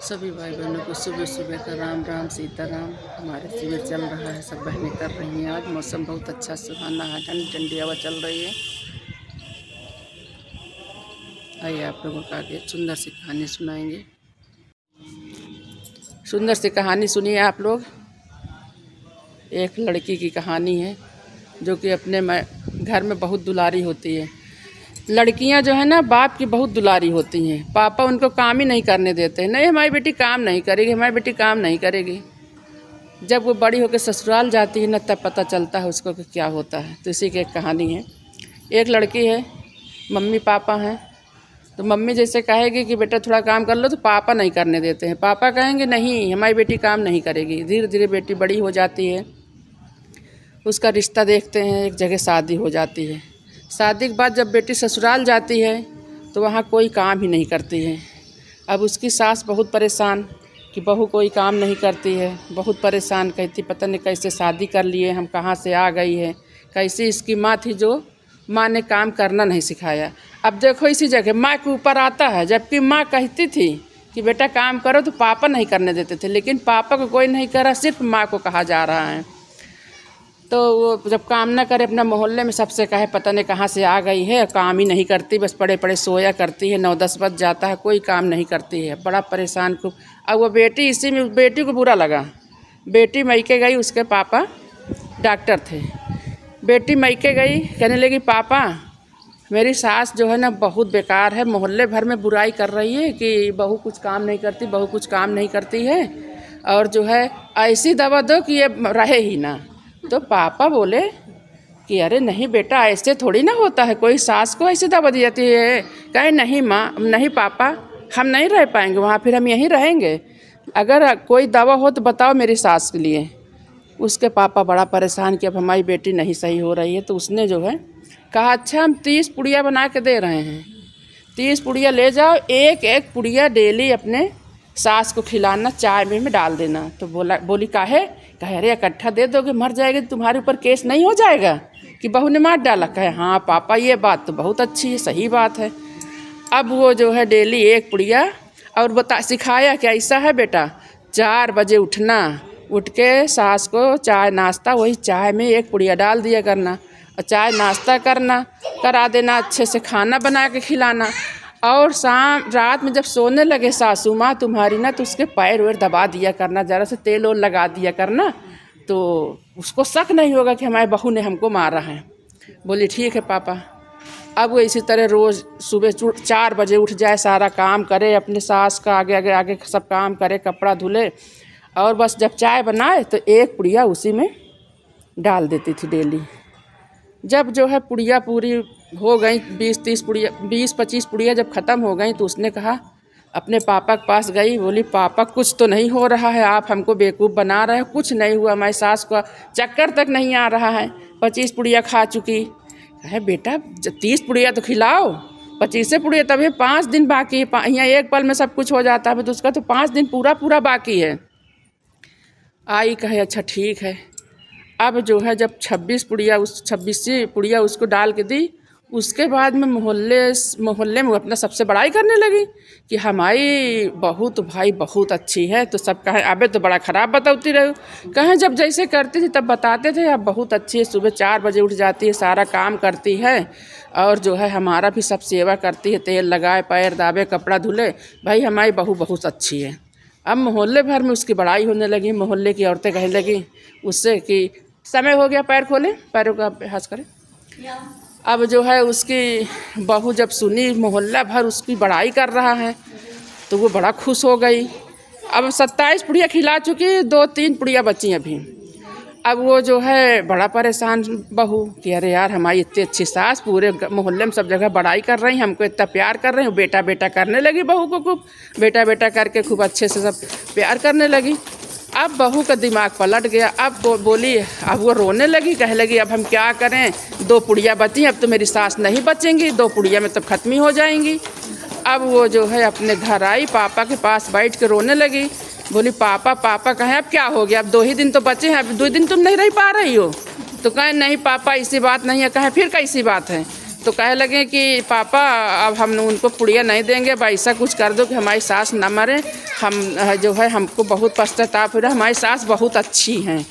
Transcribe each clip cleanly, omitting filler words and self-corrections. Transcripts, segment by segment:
सभी भाई बहनों को सुबह सुबह का राम राम सीताराम। हमारे शिविर चल रहा है, सब बहनें कर रही हैं। आज मौसम बहुत अच्छा सुहाना है, ठंडी ठंडी हवा चल रही है। आइए आप लोगों को आगे सुंदर सी कहानी सुनाएंगे। सुंदर सी कहानी सुनिए आप लोग। एक लड़की की कहानी है जो कि अपने घर में बहुत दुलारी होती है। लड़कियां जो है ना, बाप की बहुत दुलारी होती हैं। पापा उनको काम ही नहीं करने देते। नहीं, हमारी बेटी काम नहीं करेगी, हमारी बेटी काम नहीं करेगी। जब वो बड़ी होकर ससुराल जाती है ना, तब पता चलता है उसको कि क्या होता है। तो इसी की एक कहानी है। एक लड़की है, मम्मी पापा हैं। तो मम्मी जैसे कहेगी कि बेटा थोड़ा काम कर लो, तो पापा नहीं करने देते हैं। पापा कहेंगे नहीं, हमारी बेटी काम नहीं करेगी। धीरे धीरे बेटी बड़ी हो जाती है, उसका रिश्ता देखते हैं, एक जगह शादी हो जाती है। शादी के बाद जब बेटी ससुराल जाती है तो वहाँ कोई काम ही नहीं करती है। अब उसकी सास बहुत परेशान कि बहू कोई काम नहीं करती है। बहुत परेशान, कहती पता नहीं कैसे शादी कर लिए, हम कहाँ से आ गई है। कैसी इसकी माँ थी जो माँ ने काम करना नहीं सिखाया। अब देखो इसी जगह माँ के ऊपर आता है, जबकि माँ कहती थी कि बेटा काम करो, तो पापा नहीं करने देते थे। लेकिन पापा को कोई नहीं करा, सिर्फ माँ को कहा जा रहा है। तो वो जब काम ना करे, अपना मोहल्ले में सबसे कहे पता नहीं कहाँ से आ गई है, काम ही नहीं करती, बस पड़े पड़े सोया करती है। 9-10 बज जाता है, कोई काम नहीं करती है। बड़ा परेशान खूब। अब वो बेटी, इसी में बेटी को बुरा लगा। बेटी मैके गई, उसके पापा डॉक्टर थे। बेटी मैके गई, कहने लगी पापा मेरी सास जो है ना बहुत बेकार है, मोहल्ले भर में बुराई कर रही है कि बहू कुछ काम नहीं करती, बहू कुछ काम नहीं करती है, और जो है ऐसी दवा दो कि ये रहे ही ना। तो पापा बोले कि अरे नहीं बेटा, ऐसे थोड़ी ना होता है, कोई सास को ऐसे दवा दी जाती है। कहे नहीं माँ, नहीं पापा, हम नहीं रह पाएंगे वहाँ, फिर हम यहीं रहेंगे। अगर कोई दवा हो तो बताओ मेरी सास के लिए। उसके पापा बड़ा परेशान कि अब हमारी बेटी नहीं सही हो रही है। तो उसने जो है कहा अच्छा हम 30 पुड़िया बना के दे रहे हैं, 30 पुड़िया ले जाओ, एक एक पुड़िया डेली अपने सास को खिलाना, चाय में डाल देना। तो बोली काहे? कहे अरे इकट्ठा दे दोगे, मर जाएगी, तुम्हारे ऊपर केस नहीं हो जाएगा कि बहू ने मार डाला? कहे हाँ पापा ये बात तो बहुत अच्छी है, सही बात है। अब वो जो है डेली एक पुड़िया, और सिखाया कि ऐसा है बेटा, 4 बजे उठना, उठ के सास को चाय नाश्ता, वही चाय में एक पुड़िया डाल दिया करना, और चाय नाश्ता करना करा देना, अच्छे से खाना बना के खिलाना। और रात में जब सोने लगे सासू माँ तुम्हारी ना, तो उसके पैर वैर दबा दिया करना, ज़रा से तेल ओल लगा दिया करना, तो उसको शक नहीं होगा कि हमारी बहू ने हमको मारा है। बोली ठीक है पापा। अब वो इसी तरह रोज़ सुबह 4 बजे उठ जाए, सारा काम करे, अपने सास का आगे आगे आगे सब काम करे, कपड़ा धुले, और बस जब चाय बनाए तो एक पुड़िया उसी में डाल देती थी डेली। जब जो है पुड़िया पूरी हो गई, 20-30 पुड़िया, 20-25 पुड़िया जब ख़त्म हो गई, तो उसने कहा, अपने पापा के पास गई, बोली पापा कुछ तो नहीं हो रहा है, आप हमको बेवकूफ़ बना रहे हो, कुछ नहीं हुआ, हमारी सास का चक्कर तक नहीं आ रहा है, 25 पुड़िया खा चुकी है। बेटा 30 पुड़िया तो खिलाओ, 25 पुड़िया, तभी 5 दिन बाकी है। यहाँ एक पल में सब कुछ हो जाता है, तो उसका तो 5 दिन पूरा बाकी है। आई कहे अच्छा ठीक है। अब जो है जब 26 पुड़िया उसको डाल के दी, उसके बाद में मोहल्ले में अपना सबसे बड़ाई करने लगी कि हमारी बहू तो भाई बहुत अच्छी है। तो सब कहे अबे तो बड़ा ख़राब बताती रहो। कहें जब जैसे करती थी तब बताते थे, अब बहुत अच्छी है, सुबह 4 बजे उठ जाती है, सारा काम करती है, और जो है हमारा भी सब सेवा करती है, तेल लगाए, पैर दाबे, कपड़ा धुले, भाई हमारी बहू बहुत अच्छी है। अब मोहल्ले भर में उसकी बड़ाई होने लगी। मोहल्ले की औरतें कहने लगी उससे कि समय हो गया, पैर खोले, पैरों का अभ्यास करें। अब जो है उसकी बहू जब सुनी मोहल्ला भर उसकी बड़ाई कर रहा है, तो वो बड़ा खुश हो गई। अब 27 पुड़िया खिला चुकी, 2-3 पुड़िया बची अभी। अब वो जो है बड़ा परेशान बहू कि अरे यार हमारी इतनी अच्छी सास, पूरे मोहल्ले में सब जगह बड़ाई कर रही, हमको इतना प्यार कर रही हूँ। बेटा बेटा करने लगी बहू को, खूब बेटा बेटा करके खूब अच्छे से सब प्यार करने लगी। अब बहू का दिमाग पलट गया। अब बोली, अब वो रोने लगी, कह लगी अब हम क्या करें, 2 पुड़िया बची, अब तो मेरी सास नहीं बचेंगी, 2 पुड़िया में तब खत्म ही हो जाएंगी। अब वो जो है अपने घर आई, पापा के पास बैठ के रोने लगी। बोली पापा कहें अब क्या हो गया, अब 2 ही दिन तो बचे हैं, अब 2 दिन तुम नहीं रह पा रही हो? तो कहें नहीं पापा ऐसी बात नहीं है। कहें फिर कैसी बात है? तो कहे लगे कि पापा अब हम उनको पुड़िया नहीं देंगे, अब ऐसा कुछ कर दो कि हमारी सास न मरे, हम जो है हमको बहुत पश्चाताप हो रहा, हमारी सास बहुत अच्छी हैं।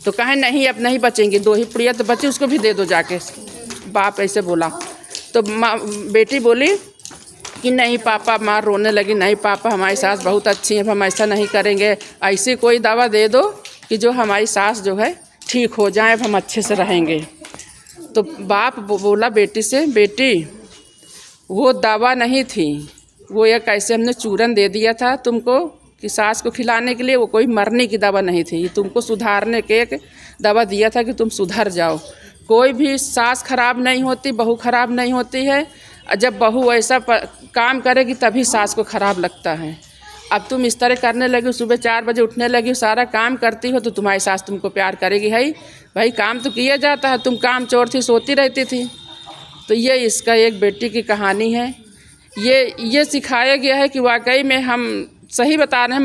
तो कहे नहीं अब नहीं बचेंगी, 2 ही पुड़िया तो बची, उसको भी दे दो जाके। बाप ऐसे बोला तो बेटी बोली कि नहीं पापा, माँ रोने लगी, नहीं पापा हमारी सास बहुत अच्छी है, हम ऐसा नहीं करेंगे, ऐसी कोई दवा दे दो कि जो हमारी सास जो है ठीक हो जाए, अब हम अच्छे से रहेंगे। तो बाप बोला बेटी से, बेटी वो दवा नहीं थी, वो एक ऐसे हमने चूरन दे दिया था तुमको कि सास को खिलाने के लिए, वो कोई मरने की दवा नहीं थी, तुमको सुधारने के एक दवा दिया था कि तुम सुधर जाओ। कोई भी सास खराब नहीं होती, बहू खराब नहीं होती है, जब बहू ऐसा काम करेगी तभी सास को खराब लगता है। अब तुम इस तरह करने लगी, सुबह 4 बजे उठने लगी, सारा काम करती हो, तो तुम्हारी सास तुमको प्यार करेगी है? भाई काम तो किया जाता है, तुम काम चोर थी, सोती रहती थी। तो ये इसका एक बेटी की कहानी है। ये सिखाया गया है कि वाकई में हम सही बता रहे हैं।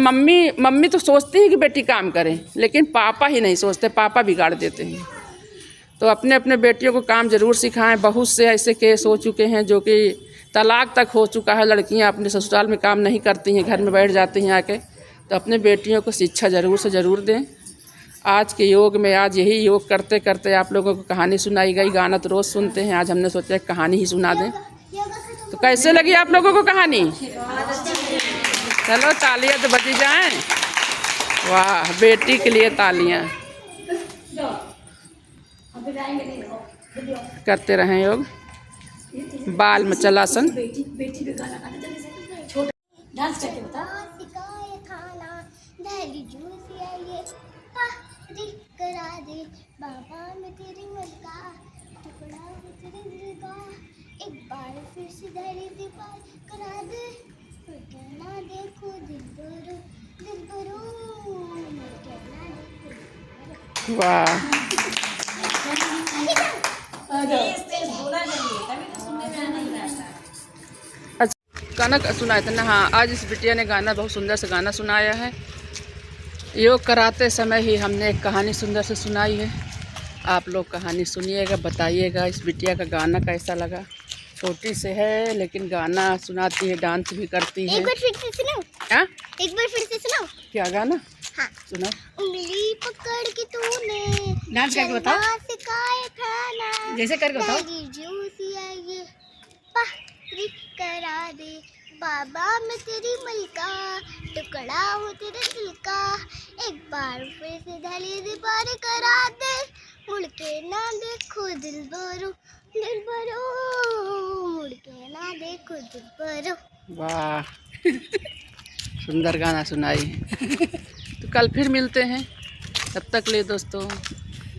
मम्मी तो सोचती है कि बेटी काम करे, लेकिन पापा ही नहीं सोचते, पापा बिगाड़ देते हैं। तो अपने अपने बेटियों को काम ज़रूर सिखाएं। बहुत से ऐसे केस हो चुके हैं जो कि तलाक तक हो चुका है, लड़कियां अपने ससुराल में काम नहीं करती हैं, घर में बैठ जाती हैं आके। तो अपने बेटियों को शिक्षा ज़रूर से ज़रूर दें। आज के योग में, आज यही योग करते करते आप लोगों को कहानी सुनाई गई। गाना तो रोज़ सुनते हैं, आज हमने सोचा कहानी ही सुना दें। तो कैसे लगी आप लोगों को कहानी? चलो तालियां तो बजी जाएं। वाह, बेटी के लिए तालियां। करते रहें योग, बाल मचलासन। डांस करके बता। करा दे बाबा मैं तेरी मलका, टुकड़ा मैं तेरे दिल का, एक बार फिर से धड़ी दीवार करा दे, कहना देखो दिल भरो कहना देखो। वाह, गाना सुनाया था ना? हाँ, आज इस बिटिया ने गाना, बहुत सुंदर से गाना सुनाया है। योग कराते समय ही हमने एक कहानी सुंदर से सुनाई है। आप लोग कहानी सुनिएगा, बताइएगा इस बिटिया का गाना कैसा लगा। छोटी से है लेकिन गाना सुनाती है, डांस भी करती है। एक बार फिर से सुनाओ। क्या? एक बार फिर से सुनाओ। क्या गाना? हाँ सुना। उंगली पकड़ के तूने डांस करके बताओ, सिखाया खाना, जैसे करके बताओ। ये पारी करा दे बाबा मैं तेरी मलका, टुकड़ा हो तेरे दिल का, एक बार फिर से धली दीवार करा दे, मुड़ के ना देखो दिल भरो मुड़ के ना देखो दिल भरो। वाह, सुंदर गाना सुनाई। तो कल फिर मिलते हैं, तब तक ले दोस्तों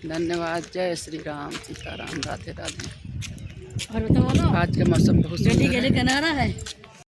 धन्यवाद। जय श्री राम, सीताराम, राधे राधे। और बताओ ना, आज का मौसम बहुत सुंदर है। किनारा है।